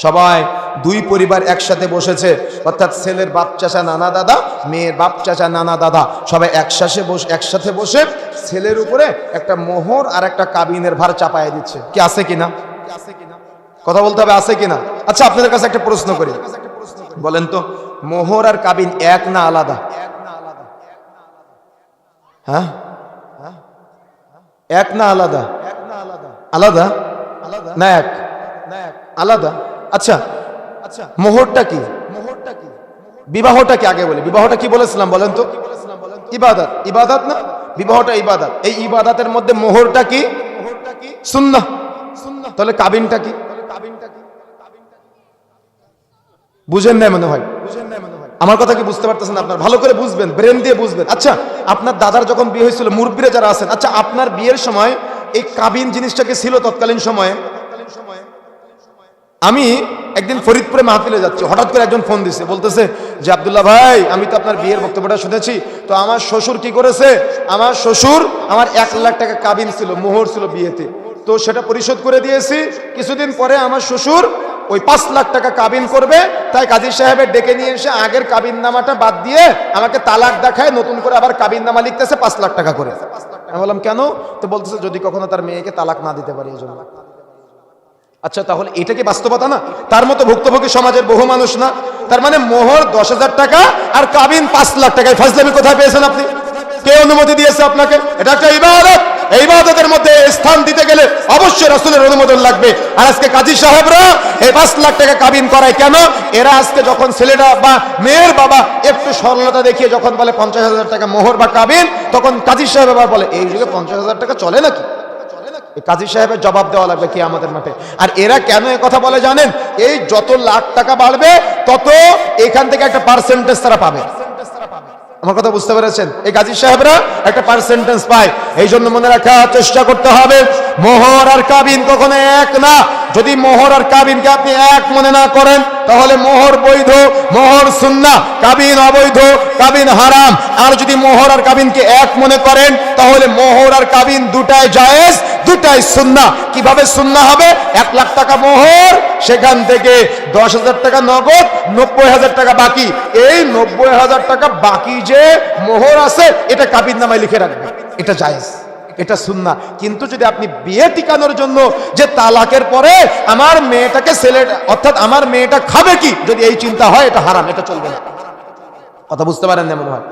সবাই দুই পরিবার একসাথে বসেছে, অর্থাৎ ছেলের বাপ চাচা নানা দাদা, মেয়ের বাপ চাচা নানা দাদা, সবাই একসাথে বসে ছেলের উপরে একটা মোহর আর একটা কাবিনের ভার চাপায় দিচ্ছে। কি আছে কিনা? কথা বলতে হবে, আছে কিনা? আচ্ছা, আপনাদের কাছে একটা প্রশ্ন করি, বলেন তো, মোহর আর কাবিন এক না আলাদা? হ্যাঁ, এক না আলাদা? আলাদা না এক? আলাদা। আচ্ছা, মোহরটা কি? বিবাহটা কি? আগে বলি, বিবাহটা কি বলেছিলাম বলেন তো? ইবাদত। ইবাদত না? বিবাহটা ইবাদত। এই ইবাদতের মধ্যে মোহরটা কি? সুন্নাহ। তাহলে কাবিনটা কি? বুঝেন নাই মনে হয়। আমার কথা কি বুঝতে পারতেছেন আপনার? ভালো করে বুঝবেন, ব্রেন দিয়ে বুঝবেন। আচ্ছা, আপনার দাদার যখন বিয়ে হয়েছিল, মুরব্বীরা যারা আছেন, আচ্ছা আপনার বিয়ের সময় এই কাবিন জিনিসটা কি ছিল তৎকালীন সময়ে? আমি একদিন ফরিদপুরে মাহফিলে যাচ্ছি, হঠাৎ করে একজন ফোন দিছে, বলতেছে যে আব্দুল্লাহ ভাই, আমি তো আপনার বিয়ের বক্তব্যটা শুনেছি, তো আমার শ্বশুর কি করেছে, আমার শ্বশুর আমার 1 লাখ টাকা কাবিন ছিল, মোহর ছিল বিয়েতে, তো সেটা পরিশোধ করে দিয়েছি। কিছুদিন পরে আমার শ্বশুর ওই 5 লাখ টাকা কাবিন করবে, তাই কাজী সাহেবের ডেকে নিয়ে এসে আগের কাবিন নামাটা বাদ দিয়ে আমাকে তালাক দেখায়, নতুন করে আবার কাবিন নামা লিখতেছে 5 লাখ টাকা করে। আমি বললাম কেন? তো বলতেছে যদি কখনো তার মেয়েকে তালাক না দিতে পারি এই জন্য। আচ্ছা, তাহলে এটা কি বাস্তবতা না? তার মতো ভুক্তভোগী সমাজের বহু মানুষ না? তার মানে মোহর 10,000 টাকা আর কাবিন 5 লাখ টাকায় ফাজলামি কোথায় পেয়েছেন আপনি? কে অনুমতি দিয়েছে আপনাকে? এটা একটা ইবাদত। এই ইবাদতের মধ্যে স্থান দিতে গেলে অবশ্যই রাসূলের অনুমোদন লাগবে। আর আজকে কাজী সাহেবরা এই 5 লাখ টাকা কাবিন করায় কেন? এরা আজকে যখন ছেলেটা বা মেয়ের বাবা একটু সরলতা দেখিয়ে যখন বলে 50,000 টাকা মোহর বা কাবিন, তখন কাজী সাহেব আবার বলে এই যুগে 50,000 টাকা চলে নাকি? কাজী সাহেবের জবাব দেওয়া লাগবে কি আমাদের মাঠে। আর এরা কেন এ কথা বলে জানেন? এই যত লাখ টাকা বাড়বে তত এখান থেকে একটা পার্সেন্টেজ তারা পাবে। আমার কথা বুঝতে পেরেছেন? এই কাজী সাহেবরা একটা পার্সেন্টেজ পায়। এই জন্য মনে রাখার চেষ্টা করতে হবে, মোহর আর কাবিন কখনো এক না। যদি মোহর আর কাবিনকে আপনি এক মনে না করেন, তাহলে মোহর বৈধ, মোহর সুন্নাহ, কাবিন অবৈধ, কাবিন হারাম। আর যদি মোহর আর কাবিনকে এক মনে করেন, তাহলে মোহর আর কাবিন দুটাই জায়েজ, দুটাই সুন্নাহ। কিভাবে সুন্নাহ হবে? 1 লাখ টাকা মোহর, সেখান থেকে 10,000 টাকা নগদ, 90,000 টাকা বাকি। এই 90,000 টাকা বাকি যে মোহর আছে, এটা কাবিন নামায় লিখে রাখবে, এটা জায়েজ, এটা সুন্নাহ। কিন্তু যদি আপনি বিয়ে টিকানোর জন্য যে তালাকের পরে আমার মেয়েটাকে ছেলে, অর্থাৎ আমার মেয়েটা খাবে কি, যদি এই চিন্তা হয়, এটা হারাম, এটা চলবে না। কথা বুঝতে পারেন না মনে হয়?